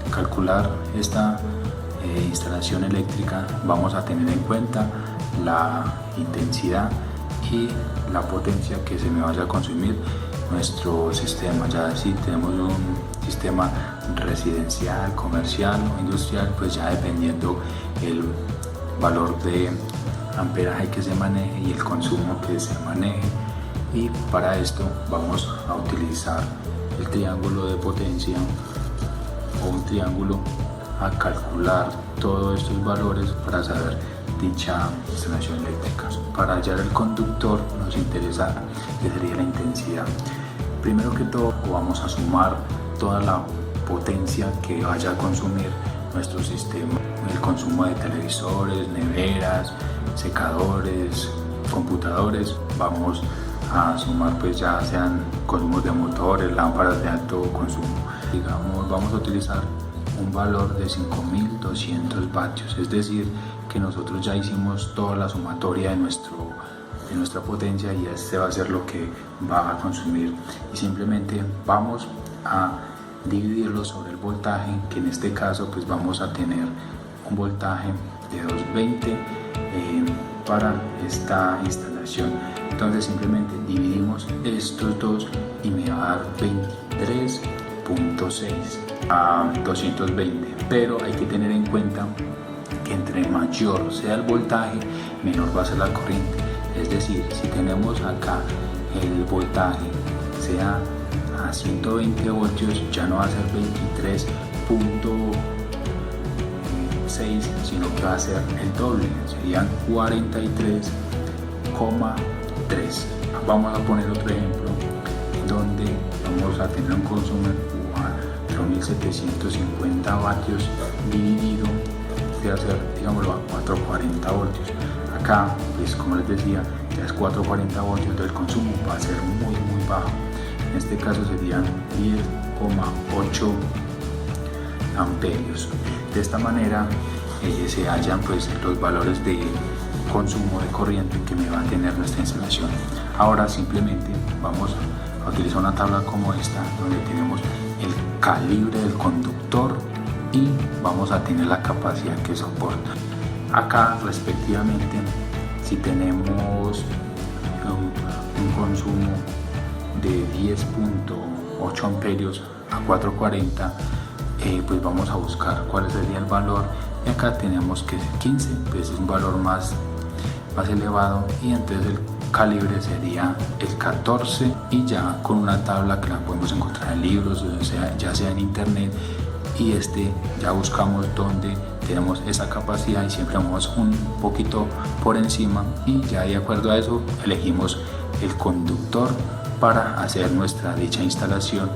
calcular esta instalación eléctrica vamos a tener en cuenta la intensidad y la potencia que se me vaya a consumir nuestro sistema. Ya si tenemos un sistema residencial, comercial o industrial, pues ya dependiendo el valor de amperaje que se maneje y el consumo que se maneje, y para esto vamos a utilizar el triángulo de potencia o un triángulo a calcular todos estos valores para saber dicha instalación eléctrica. Para hallar el conductor nos interesa que sería la intensidad. Primero que todo vamos a sumar toda la potencia que vaya a consumir nuestro sistema, el consumo de televisores, neveras, secadores, computadores. Vamos a sumar pues ya sean consumos de motores, lámparas de alto consumo. Digamos, vamos a utilizar un valor de 5200 vatios, es decir que nosotros ya hicimos toda la sumatoria de nuestra potencia y este va a ser lo que va a consumir, y simplemente vamos a dividirlo sobre el voltaje, que en este caso pues vamos a tener un voltaje de 220 para esta instalación. Entonces simplemente dividimos estos dos y me va a dar 23.6 a 220, pero hay que tener en cuenta que entre mayor sea el voltaje, menor va a ser la corriente. Es decir, si tenemos acá el voltaje sea a 120 voltios, ya no va a ser 23.6, sino que va a ser el doble, serían 43,3. Vamos a poner otro ejemplo donde vamos a tener un consumo de 4750 vatios dividido de hacer, digámoslo, a 440 voltios. Acá, pues como les decía, ya es 440 voltios, entonces el consumo va a ser muy bajo. En este caso serían 10,8 amperios. De esta manera se hallan pues los valores de consumo de corriente que me va a tener nuestra instalación. Ahora simplemente vamos a utilizar una tabla como esta, donde tenemos el calibre del conductor y vamos a tener la capacidad que soporta. Acá respectivamente, si tenemos un consumo de 10.8 amperios a 440, pues vamos a buscar cuál sería el valor, y acá tenemos que 15, pues es un valor más elevado, y entonces el calibre sería el 14, y ya con una tabla que la podemos encontrar en libros, ya sea en internet, y ya buscamos donde tenemos esa capacidad y siempre vamos un poquito por encima, y ya de acuerdo a eso elegimos el conductor para hacer nuestra dicha instalación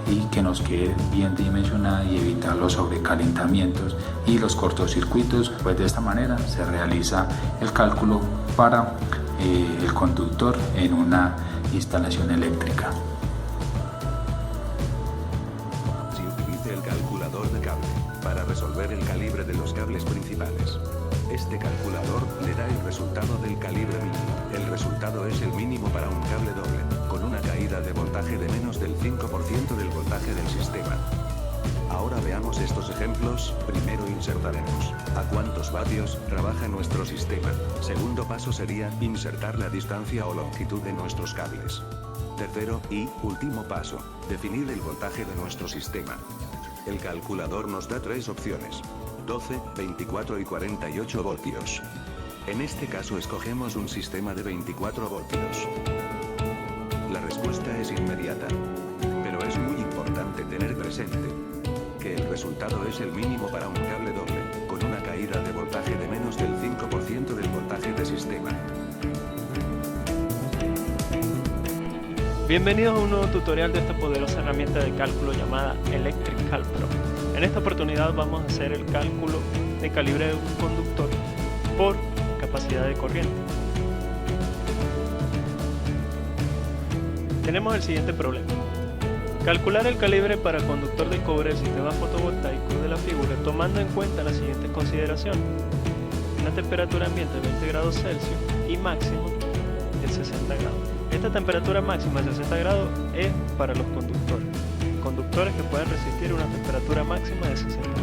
y que nos quede bien dimensionada y evitar los sobrecalentamientos y los cortocircuitos. Pues de esta manera se realiza el cálculo para el conductor en una instalación eléctrica. Se utiliza el calculador de cable para resolver el calibre de los cables principales. Este calculador le da el resultado del calibre mínimo. El resultado es el mínimo para un cable doble, con una caída de voltaje de menos del 5% del voltaje del sistema. Ahora veamos estos ejemplos. Primero insertaremos a cuántos vatios trabaja nuestro sistema. Segundo paso sería insertar la distancia o longitud de nuestros cables. Tercero y último paso, definir el voltaje de nuestro sistema. El calculador nos da tres opciones: 12, 24 y 48 voltios. En este caso escogemos un sistema de 24 voltios. La respuesta es inmediata, pero es muy importante tener presente que el resultado es el mínimo para un cable doble, con una caída de voltaje de menos del 5% del voltaje de sistema. Bienvenidos a un nuevo tutorial de esta poderosa herramienta de cálculo llamada Electric Cal Pro. En esta oportunidad vamos a hacer el cálculo de calibre de un conductor por capacidad de corriente. Tenemos el siguiente problema: calcular el calibre para conductor de cobre del sistema fotovoltaico de la figura, tomando en cuenta las siguientes consideraciones: una temperatura ambiente de 20 grados Celsius y máximo de 60 grados. Esta temperatura máxima de 60 grados es para los conductores. conductores que puedan resistir una temperatura máxima de 60 grados.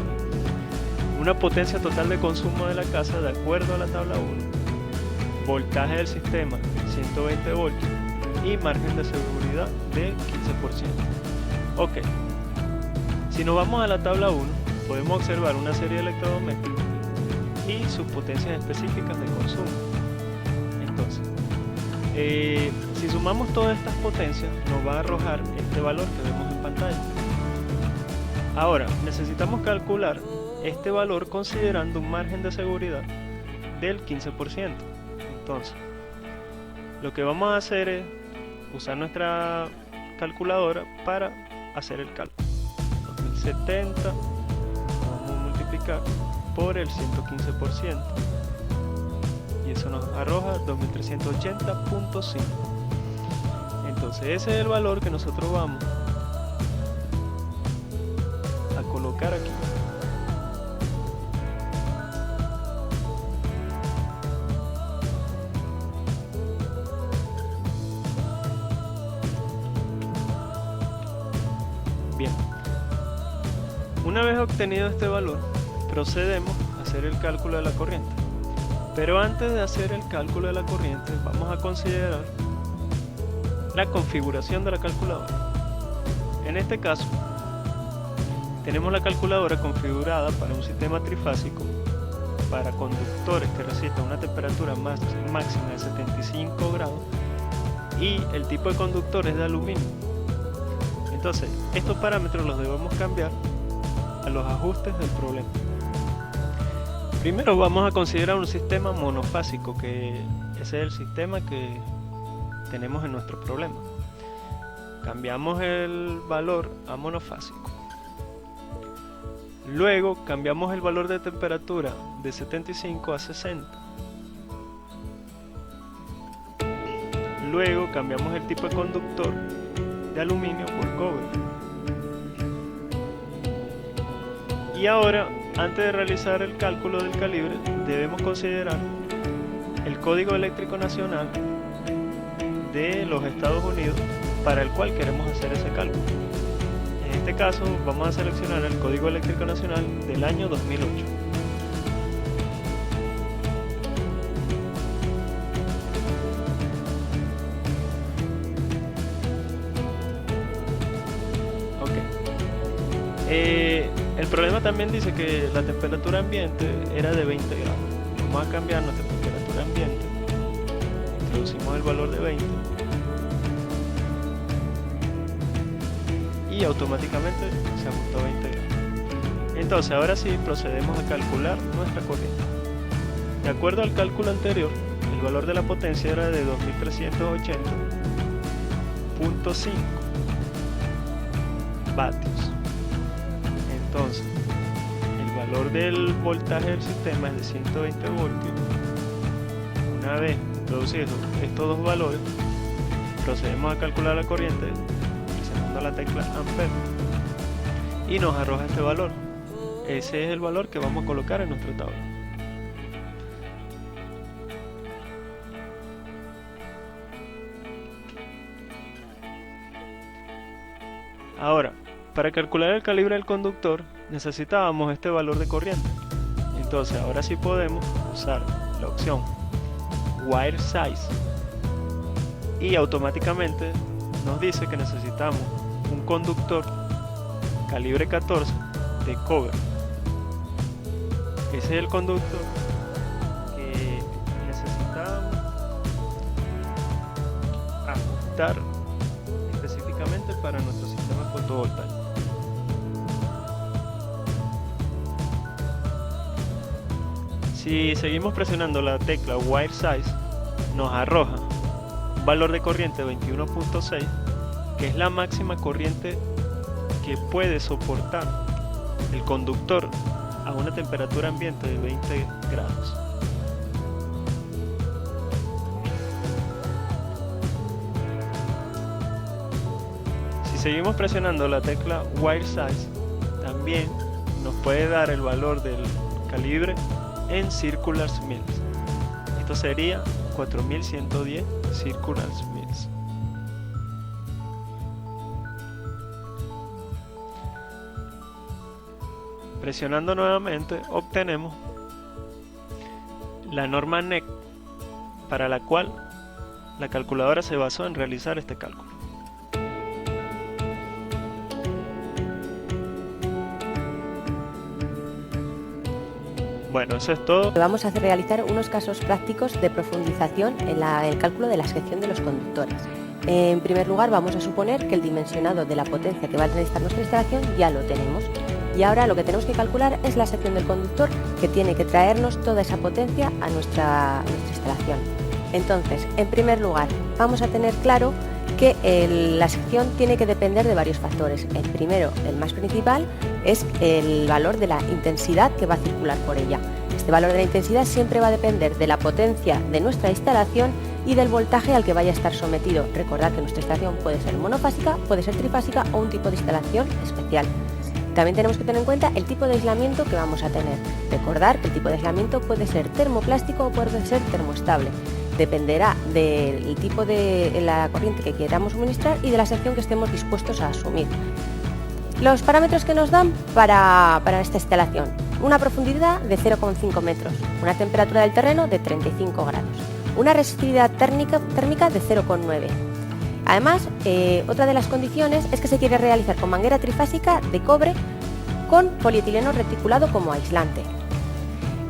Una potencia total de consumo de la casa de acuerdo a la tabla 1. Voltaje del sistema 120 voltios y margen de seguridad de 15%. Ok, si nos vamos a la tabla 1, podemos observar una serie de electrodomésticos y sus potencias específicas de consumo. Entonces, si sumamos todas estas potencias, nos va a arrojar este valor que vemos en pantalla. Ahora, necesitamos calcular este valor considerando un margen de seguridad del 15%. Entonces, lo que vamos a hacer es usar nuestra calculadora para hacer el cálculo. 2070 vamos a multiplicar por el 115% y eso nos arroja 2380.5. entonces ese es el valor que nosotros vamos a colocar aquí. Bien, una vez obtenido este valor, procedemos a hacer el cálculo de la corriente. Pero antes de hacer el cálculo de la corriente, vamos a considerar la configuración de la calculadora. En este caso, tenemos la calculadora configurada para un sistema trifásico para conductores que resistan una temperatura máxima de 75 grados y el tipo de conductor es de aluminio. Entonces, estos parámetros los debemos cambiar a los ajustes del problema. Primero vamos a considerar un sistema monofásico, que ese es el sistema que tenemos en nuestro problema. Cambiamos el valor a monofásico. Luego cambiamos el valor de temperatura de 75 a 60. Luego cambiamos el tipo de conductor de aluminio por cobre. Y ahora, antes de realizar el cálculo del calibre, debemos considerar el Código Eléctrico Nacional de los Estados Unidos para el cual queremos hacer ese cálculo. En este caso vamos a seleccionar el Código Eléctrico Nacional del año 2008. El problema también dice que la temperatura ambiente era de 20 grados. Vamos a cambiar nuestra temperatura ambiente. Introducimos el valor de 20 y automáticamente se ajustó a 20 grados. Entonces ahora sí procedemos a calcular nuestra corriente. De acuerdo al cálculo anterior, el valor de la potencia era de 2380.5 vatios. Entonces, el valor del voltaje del sistema es de 120 voltios. Una vez introducidos estos dos valores, procedemos a calcular la corriente presionando la tecla Ampere y nos arroja este valor. Ese es el valor que vamos a colocar en nuestra tabla. Ahora, para calcular el calibre del conductor necesitábamos este valor de corriente. Entonces ahora sí podemos usar la opción Wire Size y automáticamente nos dice que necesitamos un conductor calibre 14 de cobre. Ese es el conductor que necesitamos ajustar específicamente para nuestro sistema fotovoltaico. Si seguimos presionando la tecla Wire Size, nos arroja un valor de corriente de 21.6, que es la máxima corriente que puede soportar el conductor a una temperatura ambiente de 20 grados. Si seguimos presionando la tecla Wire Size, también nos puede dar el valor del calibre en circular mills. Esto sería 4110 circular mills. Presionando nuevamente obtenemos la norma NEC para la cual la calculadora se basó en realizar este cálculo. Bueno, eso es todo. Vamos a realizar unos casos prácticos de profundización en el cálculo de la sección de los conductores. En primer lugar, vamos a suponer que el dimensionado de la potencia que va a necesitar nuestra instalación ya lo tenemos. Y ahora lo que tenemos que calcular es la sección del conductor que tiene que traernos toda esa potencia a nuestra instalación. Entonces, en primer lugar, vamos a tener claro que la sección tiene que depender de varios factores. El primero, el más principal, es el valor de la intensidad que va a circular por ella. Este valor de la intensidad siempre va a depender de la potencia de nuestra instalación y del voltaje al que vaya a estar sometido. Recordad que nuestra instalación puede ser monofásica, puede ser trifásica o un tipo de instalación especial. También tenemos que tener en cuenta el tipo de aislamiento que vamos a tener. Recordar que el tipo de aislamiento puede ser termoplástico o puede ser termoestable. Dependerá del tipo de la corriente que queramos suministrar y de la sección que estemos dispuestos a asumir. Los parámetros que nos dan para esta instalación: una profundidad de 0,5 metros, una temperatura del terreno de 35 grados, una resistividad térmica de 0,9. Además, otra de las condiciones es que se quiere realizar con manguera trifásica de cobre con polietileno reticulado como aislante.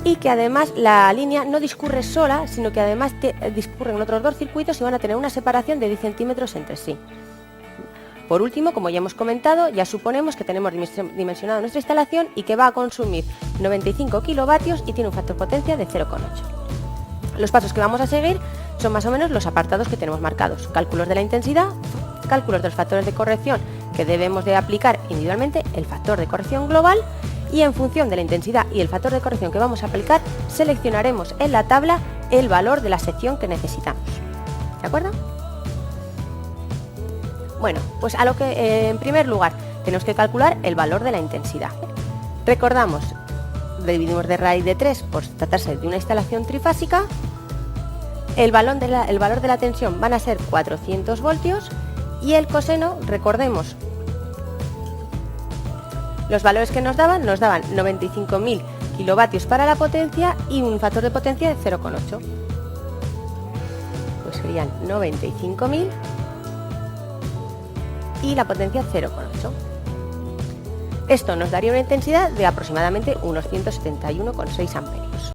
Y que además la línea no discurre sola, sino que además discurren otros dos circuitos y van a tener una separación de 10 centímetros entre sí. Por último, como ya hemos comentado, ya suponemos que tenemos dimensionado nuestra instalación y que va a consumir 95 kilovatios y tiene un factor potencia de 0,8. Los pasos que vamos a seguir son más o menos los apartados que tenemos marcados: cálculos de la intensidad, cálculos de los factores de corrección que debemos de aplicar individualmente, el factor de corrección global, y en función de la intensidad y el factor de corrección que vamos a aplicar, seleccionaremos en la tabla el valor de la sección que necesitamos. ¿De acuerdo? Bueno, pues en primer lugar tenemos que calcular el valor de la intensidad. Recordamos, dividimos de raíz de 3 por tratarse de una instalación trifásica. El valor de la tensión van a ser 400 voltios y el coseno, recordemos, los valores que nos daban 95.000 kilovatios para la potencia y un factor de potencia de 0,8. Pues serían 95.000 y la potencia 0,8. Esto nos daría una intensidad de aproximadamente unos 171,6 amperios.